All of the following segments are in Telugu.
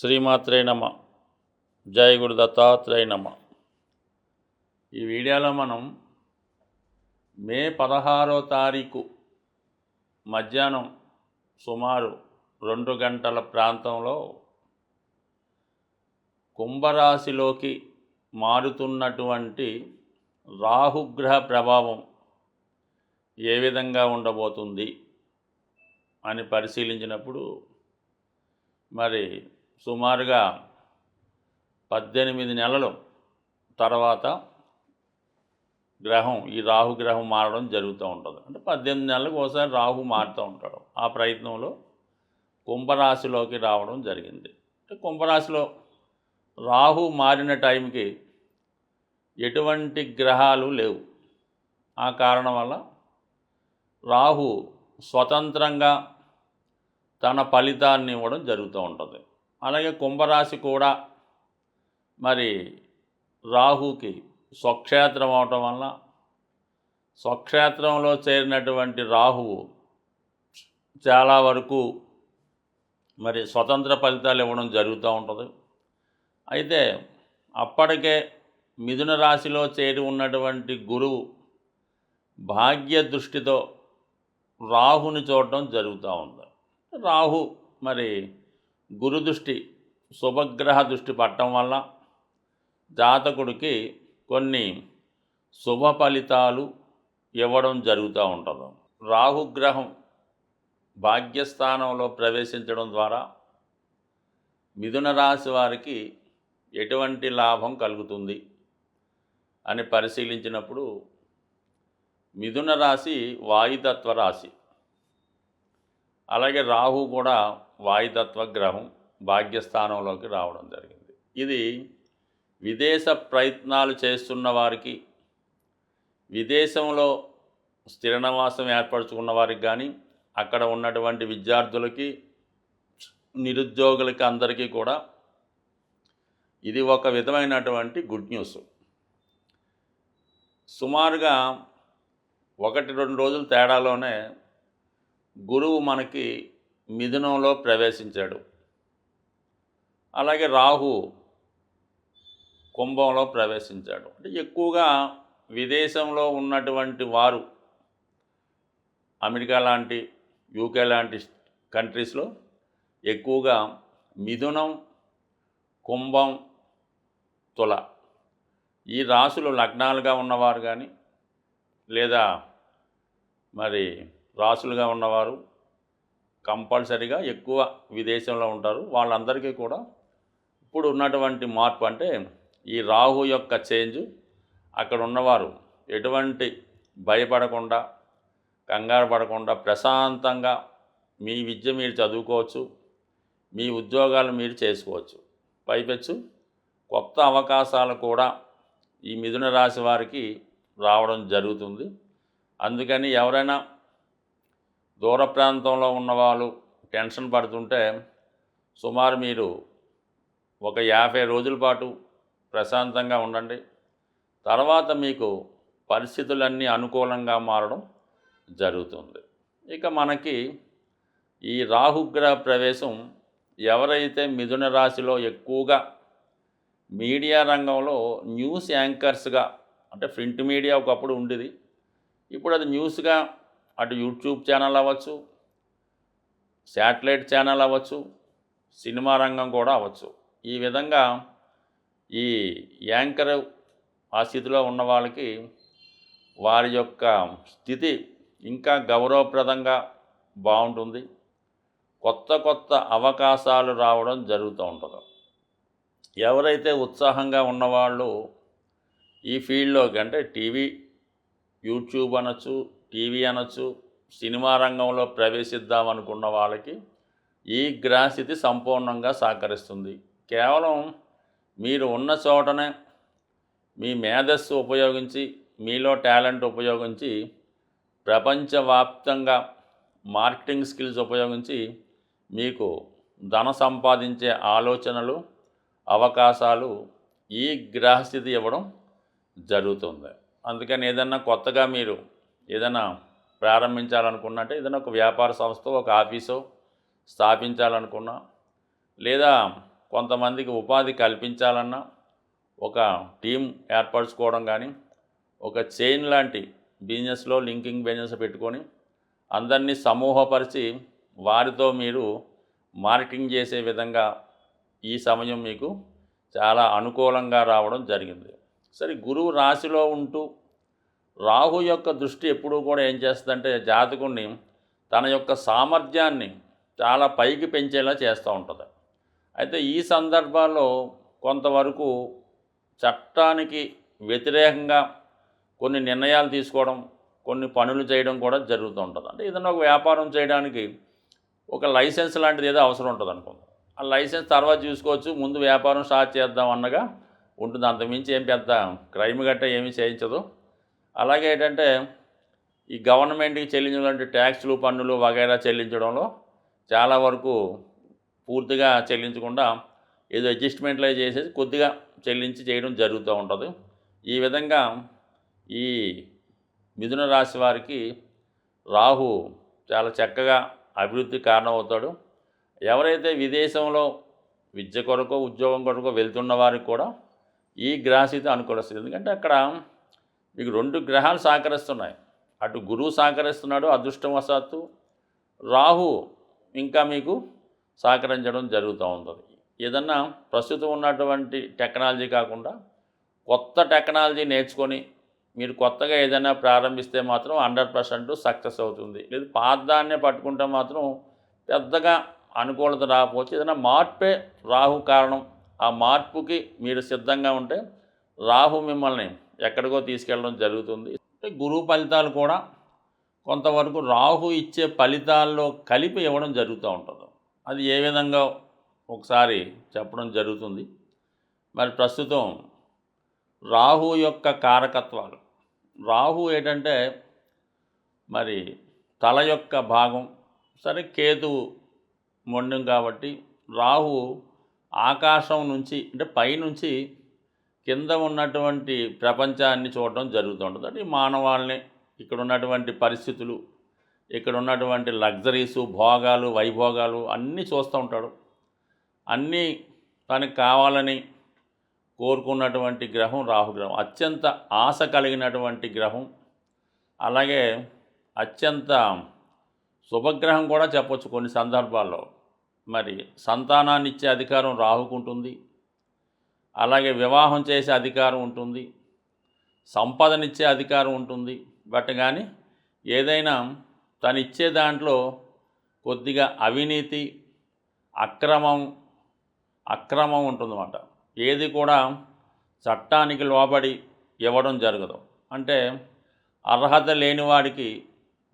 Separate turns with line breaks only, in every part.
శ్రీమాత్రే నమ. జై గురు దత్తాత్రేయ నమ. ఈ వీడియోలో మనం మే 16వ తారీఖు మధ్యాహ్నం సుమారు 2 గంటల ప్రాంతంలో కుంభరాశిలోకి మారుతున్నటువంటి రాహుగ్రహ ప్రభావం ఏ విధంగా ఉండబోతుంది అని పరిశీలించినప్పుడు మరి సుమారుగా 18 నెలల తర్వాత గ్రహం ఈ రాహుగ్రహం మారడం జరుగుతూ ఉంటుంది. అంటే 18 నెలలకు ఒకసారి రాహు మారుతూ ఉంటాడు. ఆ ప్రయత్నంలో కుంభరాశిలోకి రావడం జరిగింది. అంటే కుంభరాశిలో రాహు మారిన టైంకి ఎటువంటి గ్రహాలు లేవు. ఆ కారణం వల్ల రాహు స్వతంత్రంగా తన ఫలితాన్ని ఇవ్వడం జరుగుతూ ఉంటుంది. అలాగే కుంభరాశి కూడా మరి రాహుకి స్వక్షేత్రం అవటం వల్ల స్వక్షేత్రంలో చేరినటువంటి రాహువు చాలా వరకు మరి స్వతంత్ర ఫలితాలు ఇవ్వడం జరుగుతూ ఉంటుంది. అయితే అప్పటికే మిథున రాశిలో చేరి ఉన్నటువంటి గురువు భాగ్య దృష్టితో రాహుని చూడటం జరుగుతూ ఉంది. రాహు మరి గురు దృష్టి శుభగ్రహ దృష్టి పట్టడం వల్ల జాతకుడికి కొన్ని శుభ ఫలితాలు ఇవ్వడం జరుగుతూ ఉంటుంది. రాహుగ్రహం భాగ్యస్థానంలో ప్రవేశించడం ద్వారా మిథున రాశి వారికి ఎటువంటి లాభం కలుగుతుంది అని పరిశీలించినప్పుడు మిథున రాశి వాయుతత్వ రాశి. అలాగే రాహు కూడా వాయుతత్వ గ్రహం భాగ్యస్థానంలోకి రావడం జరిగింది. ఇది విదేశ ప్రయత్నాలు చేస్తున్న వారికి, విదేశంలో స్థిర నివాసం ఏర్పరచుకున్న వారికి కానీ, అక్కడ ఉన్నటువంటి విద్యార్థులకి, నిరుద్యోగులకి అందరికీ కూడా ఇది ఒక విధమైనటువంటి గుడ్ న్యూస్. సుమారుగా 1-2 రోజుల తేడాలోనే గురువు మనకి మిథునంలో ప్రవేశించాడు. అలాగే రాహు కుంభంలో ప్రవేశించాడు. అంటే ఎక్కువగా విదేశంలో ఉన్నటువంటి వారు అమెరికా లాంటి, యూకే లాంటి కంట్రీస్లో ఎక్కువగా మిథునం, కుంభం, తుల ఈ రాశులు లగ్నాలుగా ఉన్నవారు కానీ లేదా మరి రాశులుగా ఉన్నవారు కంపల్సరీగా ఎక్కువ విదేశంలో ఉంటారు. వాళ్ళందరికీ కూడా ఇప్పుడు ఉన్నటువంటి మార్పు అంటే ఈ రాహు యొక్క చేంజ్, అక్కడ ఉన్నవారు ఎటువంటి భయపడకుండా, కంగారు పడకుండా ప్రశాంతంగా మీ విద్య మీరు చదువుకోవచ్చు, మీ ఉద్యోగాలు మీరు చేసుకోవచ్చు. పైపెచ్చు కొత్త అవకాశాలు కూడా ఈ మిథున రాశి వారికి రావడం జరుగుతుంది. అందుకని ఎవరైనా దూర ప్రాంతంలో ఉన్నవాళ్ళు టెన్షన్ పడుతుంటే సుమారు మీరు ఒక 50 రోజుల పాటు ప్రశాంతంగా ఉండండి. తర్వాత మీకు పరిస్థితులన్నీ అనుకూలంగా మారడం జరుగుతుంది. ఇక మనకి ఈ రాహుగ్రహ ప్రవేశం ఎవరైతే మిథున రాశిలో ఎక్కువగా మీడియా రంగంలో న్యూస్ యాంకర్స్గా, అంటే ప్రింట్ మీడియా ఒకప్పుడు ఉండేది, ఇప్పుడు అది న్యూస్గా అటు యూట్యూబ్ ఛానల్ అవ్వచ్చు, శాటిలైట్ ఛానల్ అవ్వచ్చు, సినిమా రంగం కూడా అవ్వచ్చు. ఈ విధంగా ఈ యాంకర్ ఆ స్థితిలో ఉన్న వాళ్ళకి వారి యొక్క స్థితి ఇంకా గౌరవప్రదంగా బాగుంటుంది. కొత్త కొత్త అవకాశాలు రావడం జరుగుతూ ఉంటుంది. ఎవరైతే ఉత్సాహంగా ఉన్నవాళ్ళు ఈ ఫీల్డ్లోకి, అంటే టీవీ, యూట్యూబ్ అనొచ్చు, టీవీ అనొచ్చు, సినిమా రంగంలో ప్రవేశిద్దామనుకున్న వాళ్ళకి ఈ గ్రహస్థితి సంపూర్ణంగా సహకరిస్తుంది. కేవలం మీరు ఉన్న చోటనే మీ మేధస్సు ఉపయోగించి, మీలో టాలెంట్ ఉపయోగించి, ప్రపంచవ్యాప్తంగా మార్కెటింగ్ స్కిల్స్ ఉపయోగించి మీకు ధన సంపాదించే ఆలోచనలు, అవకాశాలు ఈ గ్రహస్థితి ఇవ్వడం జరుగుతుంది. అందుకని ఏదన్నా కొత్తగా మీరు ఏదైనా ప్రారంభించాలనుకున్నట్టే, ఏదైనా ఒక వ్యాపార సంస్థ, ఒక ఆఫీసో స్థాపించాలనుకున్నా, లేదా కొంతమందికి ఉపాధి కల్పించాలన్నా ఒక టీం ఏర్పరచుకోవడం కానీ ఒక చైన్ లాంటి బిజినెస్లో లింకింగ్ బిజినెస్ పెట్టుకొని అందరినీ సమూహపరిచి వారితో మీరు మార్కెటింగ్ చేసే విధంగా ఈ సమయం మీకు చాలా అనుకూలంగా రావడం జరిగింది. సరే, గురువు రాశిలో ఉంటూ రాహు యొక్క దృష్టి ఎప్పుడూ కూడా ఏం చేస్తుందంటే జాతకుడిని తన యొక్క సామర్థ్యాన్ని చాలా పైకి పెంచేలా చేస్తూ ఉంటుంది. అయితే ఈ సందర్భాల్లో కొంతవరకు చట్టానికి వ్యతిరేకంగా కొన్ని నిర్ణయాలు తీసుకోవడం, కొన్ని పనులు చేయడం కూడా జరుగుతూ ఉంటుంది. అంటే ఏదైనా ఒక వ్యాపారం చేయడానికి ఒక లైసెన్స్ లాంటిది ఏదో అవసరం ఉంటుంది అనుకోండి. ఆ లైసెన్స్ తర్వాత చూసుకోవచ్చు, ముందు వ్యాపారం స్టార్ట్ చేద్దాం అన్నగా ఉంటుంది. అంతకుమించి ఏం పెద్ద క్రైమ్ గట్ట ఏమీ చేయించదు. అలాగే ఏంటంటే ఈ గవర్నమెంట్కి చెల్లించినటువంటి ట్యాక్స్లు, పన్నులు వగైరా చెల్లించడంలో చాలా వరకు పూర్తిగా చెల్లించకుండా ఏదో అడ్జస్ట్మెంట్లో చేసేసి కొద్దిగా చెల్లించి చేయడం జరుగుతూ ఉంటుంది. ఈ విధంగా ఈ మిథున రాశి వారికి రాహు చాలా చక్కగా అభివృద్ధి కారణమవుతాడు. ఎవరైతే విదేశంలో విద్య కొరకో ఉద్యోగం కొరకో వెళ్తున్న వారికి కూడా ఈ గ్రహస్థితి అనుకూలిస్తుంది. ఎందుకంటే అక్కడ మీకు 2 గ్రహాలు సహకరిస్తున్నాయి. అటు గురువు సహకరిస్తున్నాడు అదృష్టవశాత్తు, రాహు ఇంకా మీకు సహకరించడం జరుగుతూ ఉంటుంది. ఏదన్నా ప్రస్తుతం ఉన్నటువంటి టెక్నాలజీ కాకుండా కొత్త టెక్నాలజీ నేర్చుకొని మీరు కొత్తగా ఏదైనా ప్రారంభిస్తే మాత్రం 100% సక్సెస్ అవుతుంది. లేదు పాతదాన్నే పట్టుకుంటే మాత్రం పెద్దగా అనుకూలత రాకపోవచ్చు. ఏదైనా మార్పే రాహు కారణం. ఆ మార్పుకి మీరు సిద్ధంగా ఉంటే రాహు మిమ్మల్ని ఎక్కడికో తీసుకెళ్ళడం జరుగుతుంది. గురువు ఫలితాలు కూడా కొంతవరకు రాహు ఇచ్చే ఫలితాల్లో కలిపి ఇవ్వడం జరుగుతూ ఉంటుంది. అది ఏ విధంగా ఒకసారి చెప్పడం జరుగుతుంది. మరి ప్రస్తుతం రాహు యొక్క కారకత్వాలు, రాహు ఏంటంటే మరి తల యొక్క భాగం, సరే కేతువు మొండం కాబట్టి రాహు ఆకాశం నుంచి అంటే పైనుంచి కింద ఉన్నటువంటి ప్రపంచాన్ని చూడడం జరుగుతూ ఉంటుంది. అంటే మానవాళ్ళని, ఇక్కడ ఉన్నటువంటి పరిస్థితులు, ఇక్కడ ఉన్నటువంటి లగ్జరీసు, భోగాలు, వైభోగాలు అన్నీ చూస్తూ ఉంటాడు. అన్నీ తనకు కావాలని కోరుకున్నటువంటి గ్రహం రాహుగ్రహం. అత్యంత ఆశ కలిగినటువంటి గ్రహం. అలాగే అత్యంత శుభగ్రహం కూడా చెప్పొచ్చు కొన్ని సందర్భాల్లో. మరి సంతానాన్ని ఇచ్చే అధికారం రాహుకు ఉంటుంది. అలాగే వివాహం చేసే అధికారం ఉంటుంది, సంపదనిచ్చే అధికారం ఉంటుంది. బట్ కానీ ఏదైనా తను ఇచ్చే దాంట్లో కొద్దిగా అవినీతి, అక్రమం ఉంటుందన్నమాట. ఏది కూడా చట్టానికి లోబడి ఇవ్వడం జరగదు. అంటే అర్హత లేని వాడికి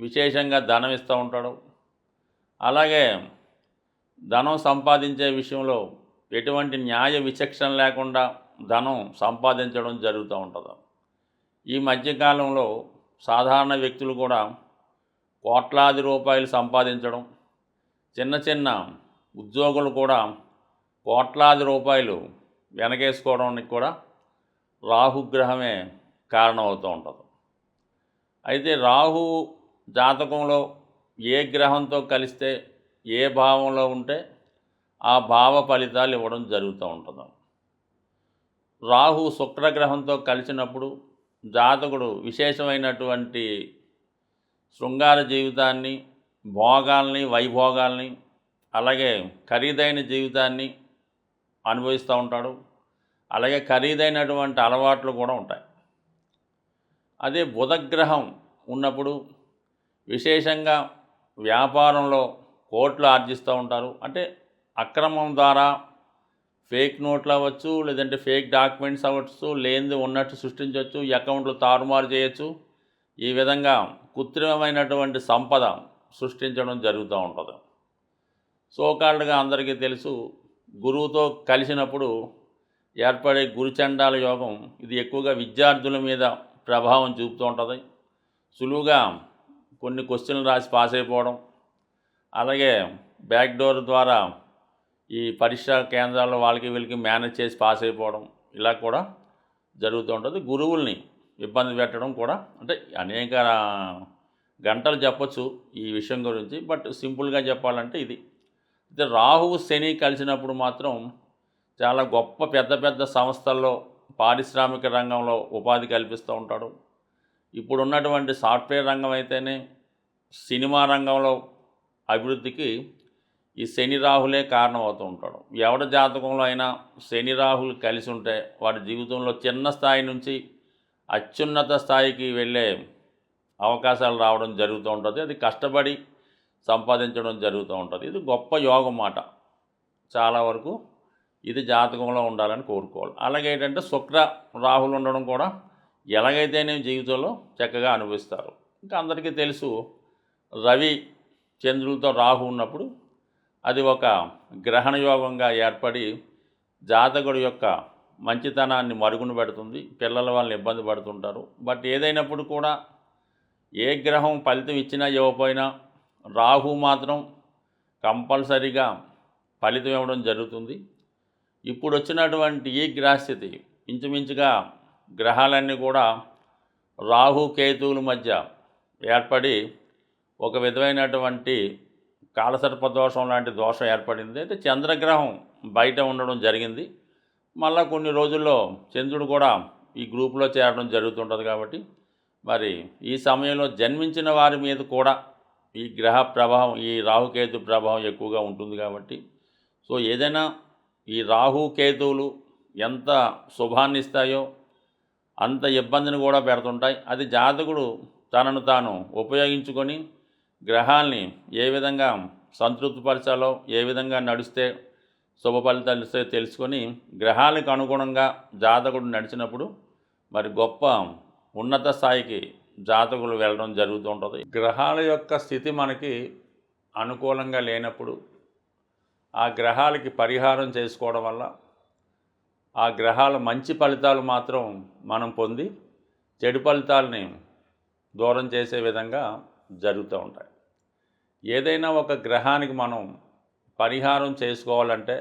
విశేషంగా ధనం ఇస్తూ ఉంటాడు. అలాగే ధనం సంపాదించే విషయంలో ఎటువంటి న్యాయ విచక్షణ లేకుండా ధనం సంపాదించడం జరుగుతూ ఉంటుంది. ఈ మధ్యకాలంలో సాధారణ వ్యక్తులు కూడా కోట్లాది రూపాయలు సంపాదించడం, చిన్న చిన్న ఉద్యోగులు కూడా కోట్లాది రూపాయలు వెనకేసుకోవడానికి కూడా రాహుగ్రహమే కారణమవుతూ ఉంటుంది. అయితే రాహు జాతకంలో ఏ గ్రహంతో కలిస్తే ఏ భావంలో ఉంటే ఆ భావ ఫలితాలు ఇవ్వడం జరుగుతూ ఉంటుంది. రాహు శుక్రగ్రహంతో కలిసినప్పుడు జాతకుడు విశేషమైనటువంటి శృంగార జీవితాన్ని, భోగాల్ని, వైభోగాల్ని, అలాగే ఖరీదైన జీవితాన్ని అనుభవిస్తూ ఉంటాడు. అలాగే ఖరీదైనటువంటి అలవాట్లు కూడా ఉంటాయి. అదే బుధగ్రహం ఉన్నప్పుడు విశేషంగా వ్యాపారంలో కోట్లు ఆర్జిస్తూ ఉంటారు. అంటే అక్రమం ద్వారా ఫేక్ నోట్లు అవ్వచ్చు, లేదంటే ఫేక్ డాక్యుమెంట్స్ అవ్వచ్చు, లేనిది ఉన్నట్టు సృష్టించవచ్చు, అకౌంట్లు తారుమారు చేయొచ్చు. ఈ విధంగా కృత్రిమమైనటువంటి సంపద సృష్టించడం జరుగుతూ ఉంటుంది. సోకాల్డ్గా అందరికీ తెలుసు, గురువుతో కలిసినప్పుడు ఏర్పడే గురుచండాల యోగం ఇది ఎక్కువగా విద్యార్థుల మీద ప్రభావం చూపుతూ ఉంటుంది. సులువుగా కొన్ని క్వశ్చన్లు రాసి పాస్ అయిపోవడం, అలాగే బ్యాక్ డోర్ ద్వారా ఈ పరీక్షా కేంద్రాల్లో వాళ్ళకి వీళ్ళకి మేనేజ్ చేసి పాస్ అయిపోవడం, ఇలా కూడా జరుగుతూ ఉంటుంది. గురువుల్ని ఇబ్బంది పెట్టడం కూడా, అంటే అనేక గంటలు చెప్పచ్చు ఈ విషయం గురించి, బట్ సింపుల్గా చెప్పాలంటే ఇది. అయితే రాహువు శని కలిసినప్పుడు మాత్రం చాలా గొప్ప పెద్ద పెద్ద సంస్థల్లో పారిశ్రామిక రంగంలో ఉపాధి కల్పిస్తూ ఉంటాడు. ఇప్పుడున్నటువంటి సాఫ్ట్వేర్ రంగం అయితేనే, సినిమా రంగంలో అభివృద్ధికి ఈ శని రాహులే కారణం అవుతూ ఉంటాడు. ఎవరి జాతకంలో అయినా శని రాహులు కలిసి ఉంటే వాడి జీవితంలో చిన్న స్థాయి నుంచి అత్యున్నత స్థాయికి వెళ్ళే అవకాశాలు రావడం జరుగుతూ ఉంటుంది. అది కష్టపడి సంపాదించడం జరుగుతూ ఉంటుంది. ఇది గొప్ప యోగం మాట. చాలా వరకు ఇది జాతకంలో ఉండాలని కోరుకోవాలి. అలాగే ఏంటంటే శుక్ర రాహులు ఉండడం కూడా ఎలాగైతేనే జీవితంలో చక్కగా అనుభవిస్తారు. ఇంకా అందరికీ తెలుసు, రవి చంద్రులతో రాహు ఉన్నప్పుడు అది ఒక గ్రహణ యోగంగా ఏర్పడి జాతకుడి యొక్క మంచితనాన్ని మరుగున పెడుతుంది. పిల్లల వాళ్ళని ఇబ్బంది పడుతుంటారు. బట్ ఏదైనప్పుడు కూడా ఏ గ్రహం ఫలితం ఇచ్చినా ఇవ్వకపోయినా రాహు మాత్రం కంపల్సరీగా ఫలితం ఇవ్వడం జరుగుతుంది. ఇప్పుడు వచ్చినటువంటి ఈ గ్రహస్థితి ఇంచుమించుగా గ్రహాలన్నీ కూడా రాహు కేతువుల మధ్య ఏర్పడి ఒక విధమైనటువంటి కాలసర్పదోషం లాంటి దోషం ఏర్పడింది. అంటే చంద్రగ్రహం బయట ఉండడం జరిగింది. మళ్ళీ కొన్ని రోజుల్లో చంద్రుడు కూడా ఈ గ్రూపులో చేరడం జరుగుతుంటుంది. కాబట్టి మరి ఈ సమయంలో జన్మించిన వారి మీద కూడా ఈ గ్రహ ప్రభావం, ఈ రాహుకేతు ప్రభావం ఎక్కువగా ఉంటుంది. కాబట్టి సో ఏదైనా ఈ రాహుకేతువులు ఎంత శుభాన్ని ఇస్తాయో అంత ఇబ్బందిని కూడా పెడుతుంటాయి. అది జాతకుడు తనను తాను ఉపయోగించుకొని గ్రహాల్ని ఏ విధంగా సంతృప్తిపరచాలో, ఏ విధంగా నడిస్తే శుభ ఫలితాలు ఇస్తాయో తెలుసుకొని గ్రహాలకు అనుగుణంగా జాతకుడు నడిచినప్పుడు మరి గొప్ప ఉన్నత స్థాయికి జాతకులు వెళ్ళడం జరుగుతూ ఉంటుంది. గ్రహాల యొక్క స్థితి మనకి అనుకూలంగా లేనప్పుడు ఆ గ్రహాలకి పరిహారం చేసుకోవడం వల్ల ఆ గ్రహాల మంచి ఫలితాలు మాత్రం మనం పొంది చెడు ఫలితాలని దూరం చేసే విధంగా జరుగుతూ ఉంటాయి. ఏదైనా ఒక గ్రహానికి మనం పరిహారం చేసుకోవాలంటే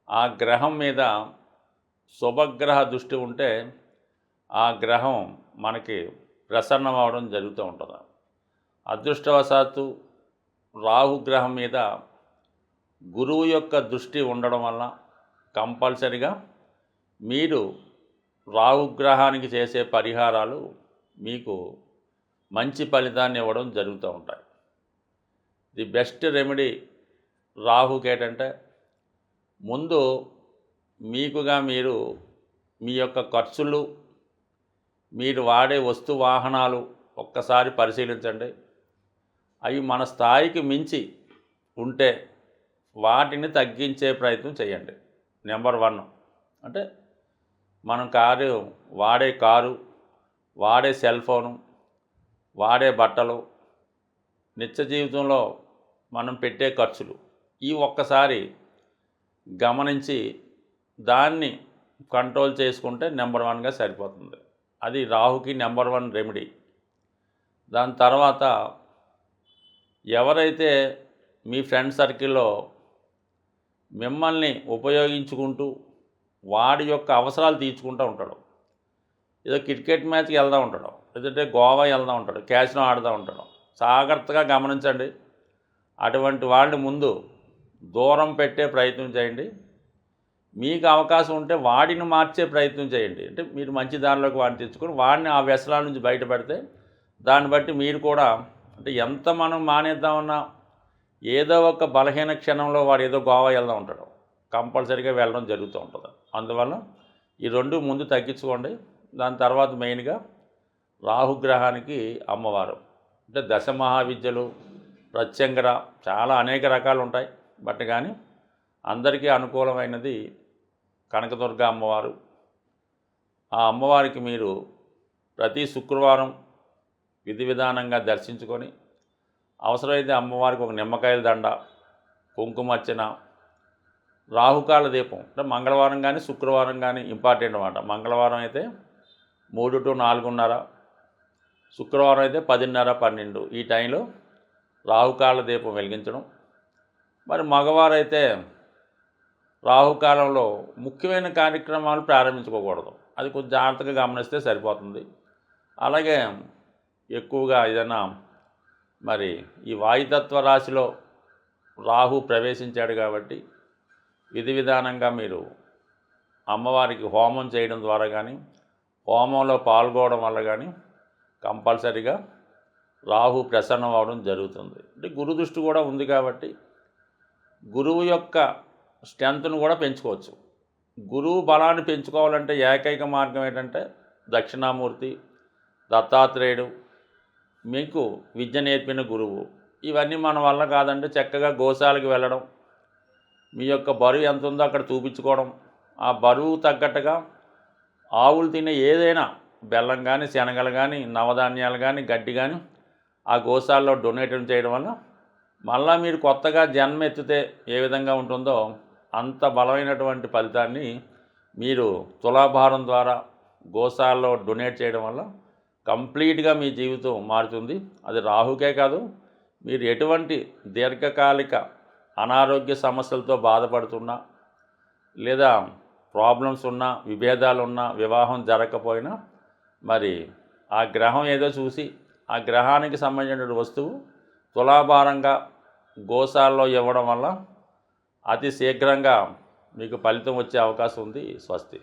ఆ గ్రహం మీద శుభగ్రహ దృష్టి ఉంటే ఆ గ్రహం మనకి ప్రసన్నం అవడం జరుగుతూ ఉంటుంది. అదృష్టవశాత్తు రాహుగ్రహం మీద గురువు యొక్క దృష్టి ఉండడం వల్ల కంపల్సరిగా మీరు రాహుగ్రహానికి చేసే పరిహారాలు మీకు మంచి ఫలితాన్ని ఇవ్వడం జరుగుతూ ఉంటాయి. ది బెస్ట్ రెమెడీ రాహుకి ఏంటంటే ముందు మీకుగా మీరు మీ యొక్క ఖర్చులు, మీరు వాడే వస్తు వాహనాలు ఒక్కసారి పరిశీలించండి. అవి మన స్థాయికి మించి ఉంటే వాటిని తగ్గించే ప్రయత్నం చేయండి. నెంబర్ 1 అంటే మనం వాడే కారు, వాడే సెల్ ఫోను, వాడే బట్టలు, నిత్య జీవితంలో మనం పెట్టే ఖర్చులు ఈ ఒక్కసారి గమనించి దాన్ని కంట్రోల్ చేసుకుంటే నెంబర్ 1గా సరిపోతుంది. అది రాహుకి నెంబర్ 1 రెమెడీ. దాని తర్వాత ఎవరైతే మీ ఫ్రెండ్ సర్కిల్లో మిమ్మల్ని ఉపయోగించుకుంటూ వాడి యొక్క అవసరాలు తీర్చుకుంటూ ఉంటాడు, ఏదో క్రికెట్ మ్యాచ్కి వెళ్తూ ఉంటాడు, లేదంటే గోవా వెళ్తూ ఉంటాడు, క్యాసినో ఆడుతూ ఉంటాడు, జాగ్రత్తగా గమనించండి. అటువంటి వాళ్ళని ముందు దూరం పెట్టే ప్రయత్నం చేయండి. మీకు అవకాశం ఉంటే వాడిని మార్చే ప్రయత్నం చేయండి. అంటే మీరు మంచి దానిలోకి వాడిని తెచ్చుకొని వాడిని ఆ వ్యసనాల నుంచి బయటపడితే దాన్ని బట్టి మీరు కూడా అంటే ఎంత మనం మానేద్దామన్నా ఏదో ఒక బలహీన క్షణంలో వాడు ఏదో గోవా వెళ్తూ ఉంటాడు, కంపల్సరీగా వెళ్ళడం జరుగుతూ ఉంటుంది. అందువల్ల ఈ 2 ముందు తగ్గించుకోండి. దాని తర్వాత మెయిన్గా రాహుగ్రహానికి అమ్మవారు అంటే దశ మహావిద్యలు, ప్రత్యంగర చాలా అనేక రకాలు ఉంటాయి. బట్ కానీ అందరికీ అనుకూలమైనది కనకదుర్గ అమ్మవారు. ఆ అమ్మవారికి మీరు ప్రతి శుక్రవారం విధి విధానంగా దర్శించుకొని అవసరమైతే అమ్మవారికి ఒక నిమ్మకాయల దండ, కుంకుమర్చన, రాహుకాల దీపం అంటే మంగళవారం కానీ శుక్రవారం కానీ ఇంపార్టెంట్ అన్నమాట. మంగళవారం అయితే 3 to 4:30, శుక్రవారం అయితే 10:30, 12 ఈ టైంలో రాహుకాల దీపం వెలిగించడం. మరి మగవారైతే రాహుకాలంలో ముఖ్యమైన కార్యక్రమాలు ప్రారంభించుకోకూడదు. అది కొంచెం జాగ్రత్తగా గమనిస్తే సరిపోతుంది. అలాగే ఎక్కువగా ఏదైనా మరి ఈ వాయుతత్వ రాశిలో రాహు ప్రవేశించాడు కాబట్టి విధి విధానంగా మీరు అమ్మవారికి హోమం చేయడం ద్వారా కానీ హోమంలో పాల్గొనడం వల్ల కానీ కంపల్సరీగా రాహు ప్రసన్నం అవడం జరుగుతుంది. అంటే గురు దృష్టి కూడా ఉంది కాబట్టి గురువు యొక్క స్ట్రెంత్ను కూడా పెంచుకోవచ్చు. గురువు బలాన్ని పెంచుకోవాలంటే ఏకైక మార్గం ఏంటంటే దక్షిణామూర్తి, దత్తాత్రేయుడు, మీకు విద్య నేర్పిన గురువు. ఇవన్నీ మన వల్ల కాదంటే చక్కగా గోశాలకు వెళ్ళడం, మీ యొక్క బరువు ఎంత ఉందో అక్కడ చూపించుకోవడం, ఆ బరువు తగ్గట్టుగా ఆవులు తినే ఏదైనా బెల్లం కానీ, శనగలు కానీ, నవధాన్యాలు కానీ, గడ్డి కానీ ఆ గోశాలలో డొనేట్ చేయడం వల్ల మళ్ళీ మీరు కొత్తగా జన్మ ఎత్తితే ఏ విధంగా ఉంటుందో అంత బలమైనటువంటి ఫలితాన్ని మీరు తులాభారం ద్వారా గోశాలలో డొనేట్ చేయడం వల్ల కంప్లీట్గా మీ జీవితం మారుతుంది. అది రాహుకే కాదు, మీరు ఎటువంటి దీర్ఘకాలిక అనారోగ్య సమస్యలతో బాధపడుతున్నా, లేదా ప్రాబ్లమ్స్ ఉన్నా, విభేదాలు ఉన్నా, వివాహం జరగకపోయినా మరి ఆ గ్రహం ఏదో చూసి ఆ గ్రహానికి సంబంధించిన వస్తువు తులాభారంగా గోశాలలో ఇవ్వడం వల్ల అతి శీఘ్రంగా మీకు ఫలితం వచ్చే అవకాశం ఉంది. స్వస్తి.